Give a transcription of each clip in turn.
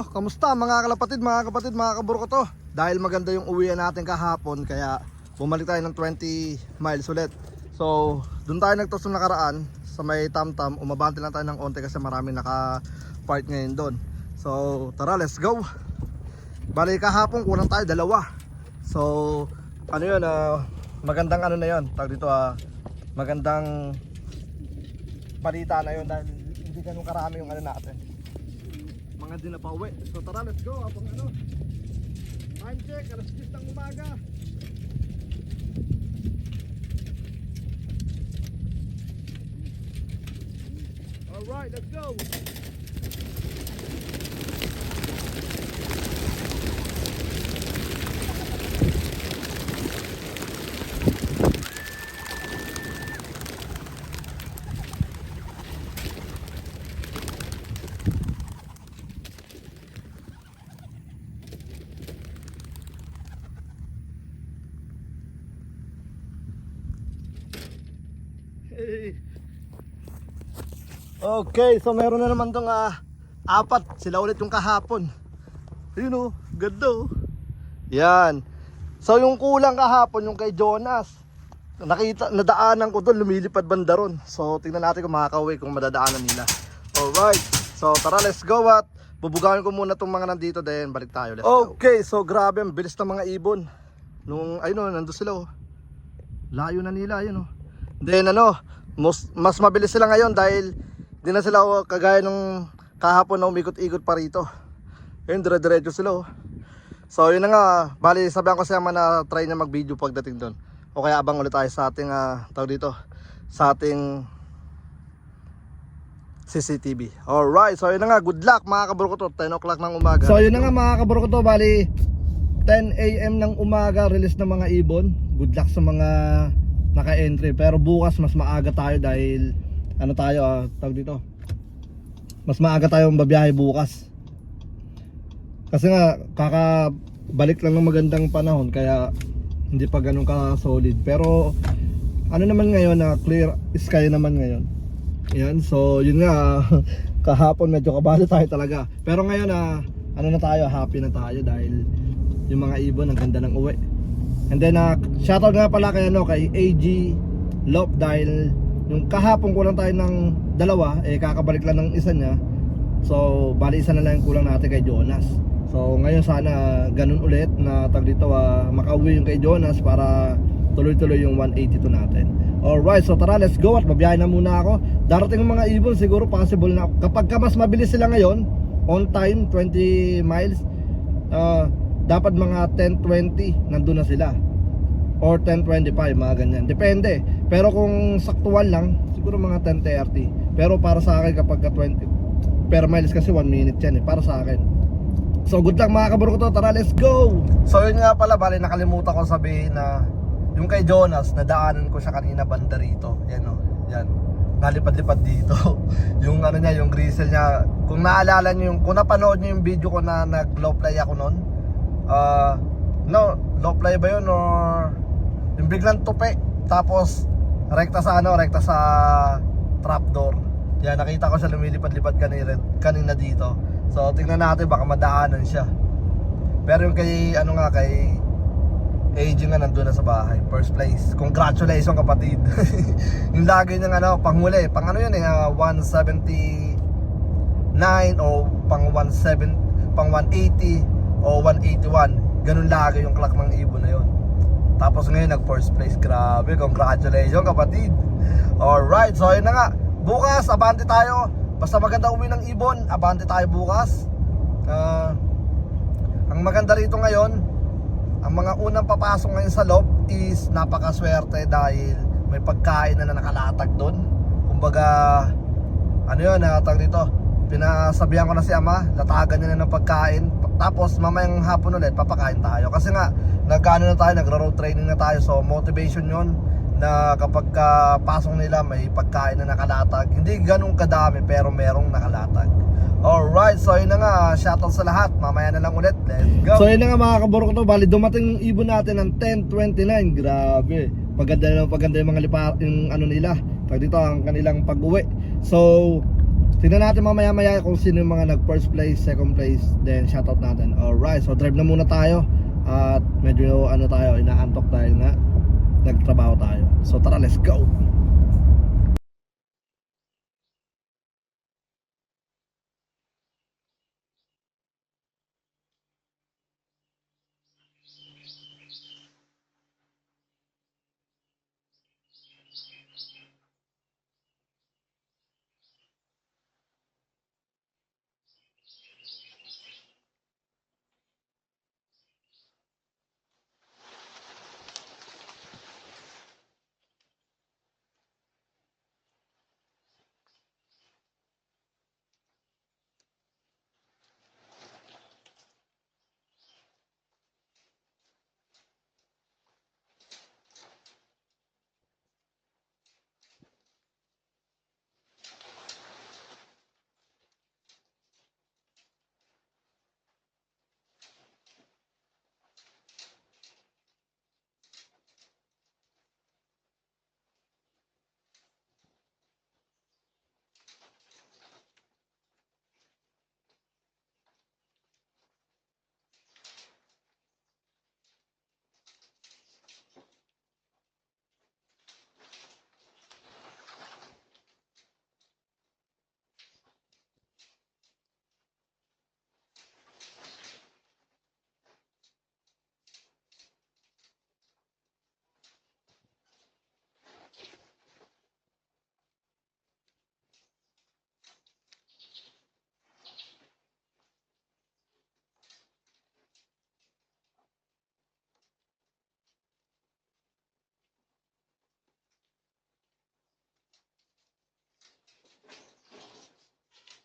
Kamusta mga kalapatid, mga kaburo ko to. Dahil maganda yung uwian natin kahapon, kaya bumalik tayo ng 20 miles ulit. So, doon tayo nagtos ng nakaraan sa may Tamtam. Umabante lang tayo ng onte kasi marami naka-park ngayon doon. So, tara, let's go. Bali kahapon kulang tayo dalawa. So, ano yun, magandang ano na yun. Tawag dito, magandang balita na yun dahil hindi ganun karami yung ano natin. Mga din na pauwi. So tara, let's go. Abang time check, alas 10 ng umaga. Alright, let's go. Okay, so meron na naman tong apat. Sila ulit yung kahapon. Ayun ganda Yan. So yung kulang kahapon yung kay Jonas. Nadaanan ko doon, lumilipad banda ron. So tingnan natin kung makakauwi, kung madadaanan nila. Alright. So tara, let's go at bubugahin ko muna tong mga nandito, then balik tayo. Let's go. Okay, so grabe ang bilis ng mga ibon. Nung nandun sila Layo na nila, Then mas mabilis sila ngayon dahil di na sila kagaya nung kahapon na umikot-ikot pa rito. Ayun, dire-diretso sila So yun na nga, bali sabihan ko siya na try niya mag-video pagdating doon. O kaya abang ulit tayo sa ating tawag dito, sa ating CCTV. Alright, so yun na nga, good luck mga kaburo ko to, 10 o'clock ng umaga. So yun na nga mga kaburo ko to, bali 10 AM ng umaga, release ng mga ibon. Good luck sa mga naka-entry. Pero bukas mas maaga tayo dahil tawag dito, mas maaga tayong babiyahe bukas. Kasi nga kakabalik lang ng magandang panahon, kaya hindi pa ganun ka solid. Pero naman ngayon clear sky naman ngayon. Yan, so yun nga kahapon medyo kabado tayo talaga. Pero ngayon na tayo, happy na tayo dahil yung mga ibon ang ganda ng uwi. And then shoutout nga pala kay AG Lop dahil yung kahapon kulang tayo ng dalawa, kakabalik lang ng isa niya. So bali isa na lang yung kulang natin kay Jonas. So ngayon sana ganun ulit na dito makauwi yung kay Jonas para tuloy-tuloy yung 182 natin. Alright, so tara, let's go at mabiyahe na muna ako. Darating yung mga ibon, siguro possible na kapag mas mabilis sila ngayon, on time 20 miles, dapat mga 10:20 nandun na sila, or 10:25, mga ganyan, depende. Pero kung saktual lang, siguro mga 10:30. Pero para sa akin kapag 20 per miles, kasi 1 minute yan para sa akin. So good luck mga kaburo ko to, tara, let's go. So yun nga pala, bali nakalimutan ko sabihin na yung kay Jonas, nadaanan ko siya kanina banda rito. Yan yan, nalipad-lipad dito. Yung niya, yung grizzle niya, kung naalala niyo kung napanood niyo yung video ko na nag-low play ako noon, low play ba yun or yung biglang tupi tapos rekta sa trapdoor. Yan, nakita ko siya lumilipad-lipad kanina dito. So tingnan natin, baka madaanan siya. Pero yung kay kay AG nga nandun na sa bahay, first place. Congratulations kapatid. Yung lagi niyang panghuli, pang 179 o pang 180 o 181. Ganun lagi yung clock ng ibon na yun. Tapos ngayon nag first place. Grabe, congratulations kapatid. Alright, so yun na nga, bukas abante tayo. Basta maganda uwi ng ibon, abante tayo bukas. Ang maganda rito ngayon, ang mga unang papasok ngayon sa loob is napakaswerte dahil may pagkain na nakalatag doon. Kumbaga tawag dito, pinasabihan ko na si ama, latagan niya na ng pagkain. Tapos mamayang hapon ulit papakain tayo. Kasi nga nagro-road training na tayo. So motivation yun na kapag pasok nila may pagkain na nakalatag. Hindi ganun kadami pero merong nakalatag. Alright, so yun na nga, shoutout sa lahat. Mamaya na lang ulit, let's go. So yun na nga mga kaburo ko to, bali dumating yung ibon natin ng 10:29. Grabe, paganda yung mga nila. Pag dito ang kanilang pag-uwi. So Tingnan natin mamaya-maya kung sino yung mga nag first place, second place, then shoutout natin. Alright, so drive na muna tayo. At medyo ano tayo, inaantok dahil nga nagtrabaho tayo. So tara, let's go.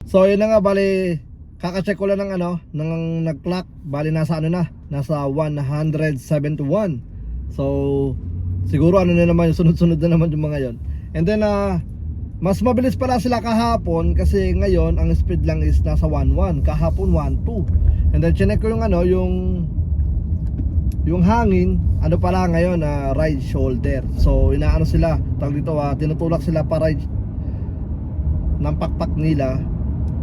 So yun na nga, bali kaka-check ko lang ng ano, ng nag-clock. Bali nasa ano na, nasa 171. So siguro ano na naman, sunod-sunod na naman yung mga yon. And then mas mabilis pala sila kahapon kasi ngayon ang speed lang is nasa 11, kahapon 12. And then chinek ko yung ano, yung hangin, ano pala ngayon, right shoulder. So inaano sila, tawag dito, tinutulak sila pa right ng pakpak nila.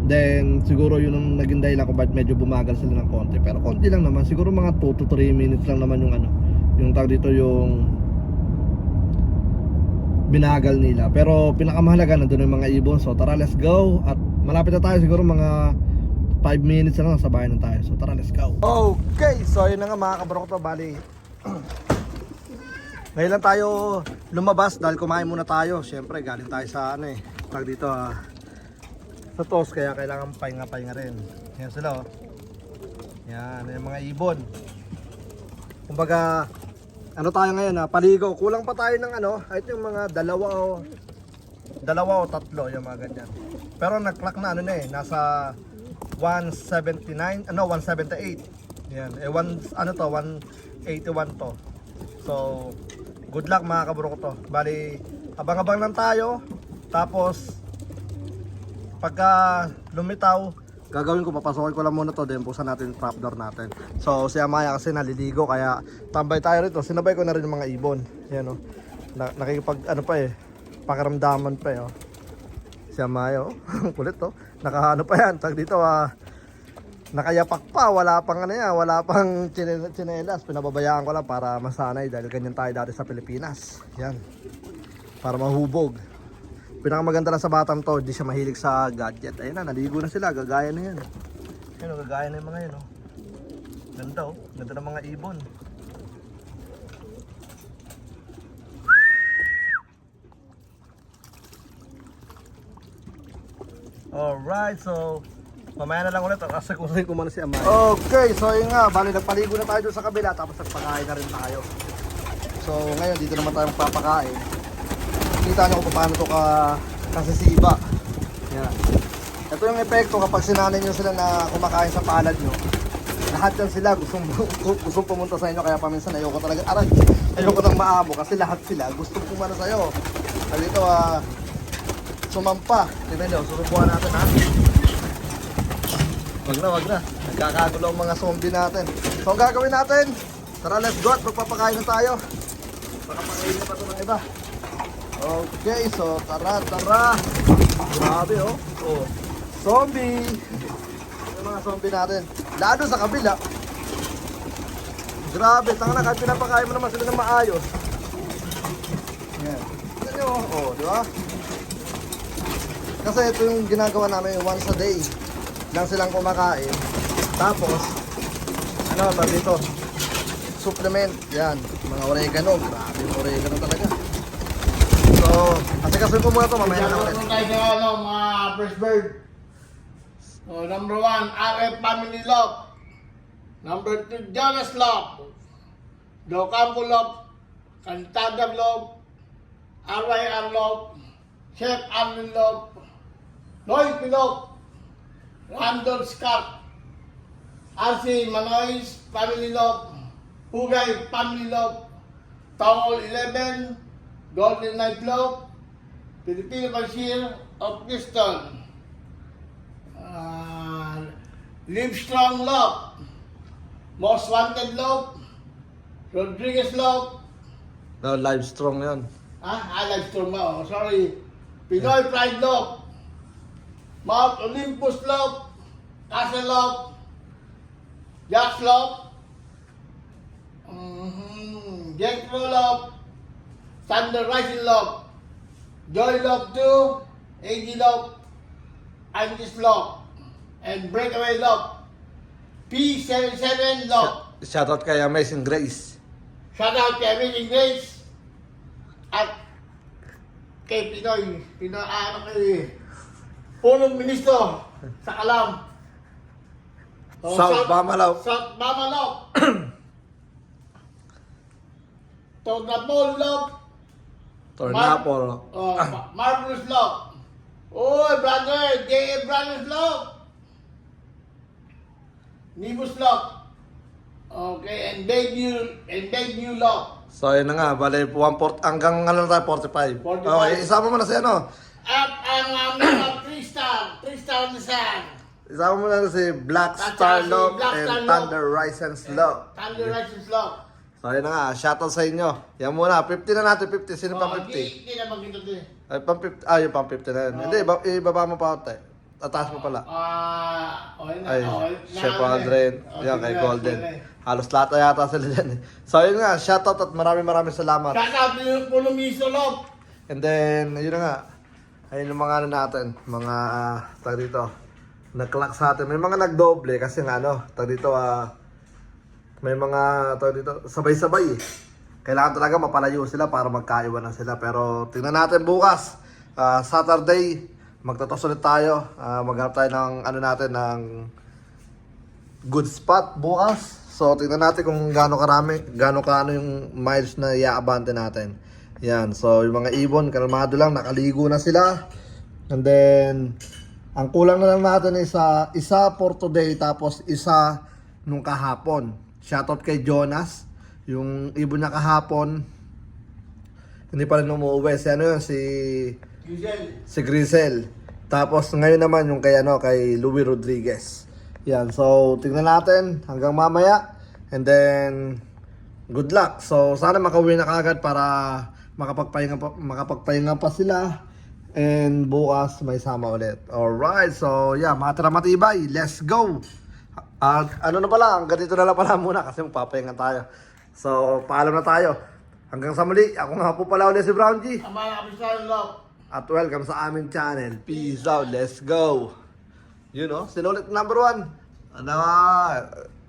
Then siguro yun ang naging dahilan kung bakit medyo bumagal sila ng konti. Pero konti lang naman, siguro mga 2 to 3 minutes lang naman yung ano, yung tawag dito, yung binagal nila. Pero pinakamahalaga nandun yung mga ibon. So tara, let's go. At malapit na tayo, siguro mga 5 minutes na lang, sa bahay na tayo. So tara, let's go. Okay, so yun na nga mga kabro ko to. Bali ngayon lang tayo lumabas dahil kumain muna tayo. Siyempre galing tayo sa ano tawag dito, sa toast, kaya kailangan pahinga-pahinga rin. Yan sila, oh. Yan, yung mga ibon. Kumbaga, ano tayo ngayon, paligo. Kulang pa tayo ng ano, kahit yung mga dalawa o tatlo, yung mga ganyan. Pero nag-clock na ano na nasa 179, 178. Yan, 181 to. So, good luck mga kaburo ko to. Bali, abang-abang lang tayo. Tapos pagka lumitaw, gagawin ko, papasokin ko lang muna to, then buksan natin yung trap door natin. So si Amaya kasi naliligo, kaya tambay tayo rito. Sinabay ko na rin yung mga ibon. Yan, oh. Nakikipag ano pa pakiramdaman pa si Amaya, kulit nakaano pa yan, tag dito, nakayapak pa, wala pang wala pang tsinelas. Pinababayaan ko lang para masanay, dahil ganyan tayo dati sa Pilipinas. Yan, para mahubog. Pinakamaganda lang sa batang to, hindi siya mahilig sa gadget. Ayun na, naligo na sila, gagaya na yan. Ayun, gagaya na yung mga yan. Ganda, ganda ng mga ibon. Alright, so mamaya na lang ulit, kasi kusahin ko muna si Amaya. Okay, so yun nga, bali nagpaligo na tayo doon sa kabila, tapos nagpakain na rin tayo. So ngayon, dito naman tayo magpapakain. Kita nyo kung paano ito kasisiba. Yan. Ito yung epekto kapag sinanin nyo sila na kumakain sa palad nyo. Lahat yan sila gustong pumunta sa inyo, kaya paminsan ayoko talaga ayoko nang maamo kasi lahat sila gustong pumana sa iyo. Kasi dito sumampa. Tingnan nyo, susubukan natin Wag na. Nagkakagulo ang mga zombie natin. So ang gagawin natin, tara, let's go at magpapakain na tayo. Pakapakain na pa ito ng iba. Okay, so tara. Grabe, oh. Zombie! Yung mga zombie natin. Lalo sa kabila. Grabe, tanga na, kahit pinapakain mo naman sila ng maayos. Yan. Tignan nyo, oh, di ba? Kasi ito yung ginagawa namin once a day lang silang kumakain. Tapos, ano ba dito? Supplement, yan. Mga oregano, grabe yung oregano talaga. So, kasi ko muna ito, mamaya na ulit. Tayo sa ano, mga fresh bird. So, number 1, RF Family Love. Number 2, Jonas Love. Docampo Love. Cantada Love. RYR Love. Chef Arlen Love. Noy Pilok. Randall Scott. RC Manoy's Family Love. Hugay Family Love. Towel 11. Golden Night Love. Filipino Bashir of Houston. Livestrong Love. Most Wanted Love. Rodriguez Love. No, live strong yan. Livestrong ba? Oh, sorry. Pinoy Pride Love. Mount Olympus Love. Castle Love. Jax Love. Jethro Love. Thunder Rising Love. Joy Love 2. AG Love. Angus Love. And Breakaway Love. P77 Love. Shoutout kay Amazing Grace. Shout out kay Amazing Grace. At kay Pinoy. Kay Punong Ministro sa Kalam. South Bamalaw. South Bamalaw. Tornapol Love. Tornapol. Marvelous Love. Oy, brother, J.A. Brothers Love. Nibus Love. Okay, and debut Love. So yun na nga, bale 1/4 hanggang ano na tayo, 45. 45. Okay, isama mo na si ano. At ang mga 3 star na saan. Isama mo na si Black At Star si Love Black and Star Love. Thunder Rising Love. Thunder Rising Love. So yun na nga, shoutout sa inyo. Yan muna, 50 na natin, 50. Sino pang 50? Hindi na magkita din. Ay, pang 50. Yung pang 50 na yun. Hindi, ibaba mo pa ate. Tataas mo pala. Okay na. Ay, Okay. Chef Andren. Yan, kay Golden. Halos lahat na yata sila dyan. So yun nga, shoutout at maraming salamat. Shout out to yung Punong Ministro Love. And then, yun na nga. Ayun yung mga ano natin, mga tag dito, nag-clock sa atin. May mga nagdoble kasi nga ano, tag dito, may mga tag dito, sabay-sabay eh. Kailangan talaga mapalayo sila para magkaiwan na sila. Pero tingnan natin bukas, Saturday, magtatos ulit tayo. Maghanap tayo ng ano natin, ng good spot bukas. So tingnan natin kung gaano kaano yung miles na iaabante natin. Yan, so yung mga ibon, kalmado lang, nakaligo na sila. And then, ang kulang na lang natin is isa for today, tapos isa nung kahapon. Shoutout kay Jonas, yung ibon niya kahapon, hindi pa rin umuwi. Si ano yun, si Grisel. Tapos ngayon naman yung kay Louie Rodriguez. Yan, so tingnan natin hanggang mamaya. And then, good luck. So sana makauwi na kagad para makapagpahinga pa sila. And bukas may sama ulit. Alright, so yeah, mga matibay, let's go. Ano na pala, ganito na lang pala muna kasi magpapahinga tayo. So paalam na tayo. Hanggang sa muli, ako nga po pala ulit si Brown G. Ang mga kapisahan Love. At welcome sa aming channel. Peace out, let's go. You know, sinulit number 1. Ano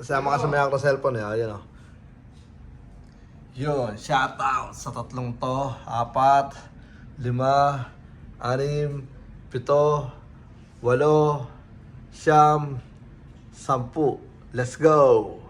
kasama ka sa may ako na cellphone eh, yun o. Yun, shout out sa tatlong to, 4, 5, 6, 7, 8, 9, 10. Let's go!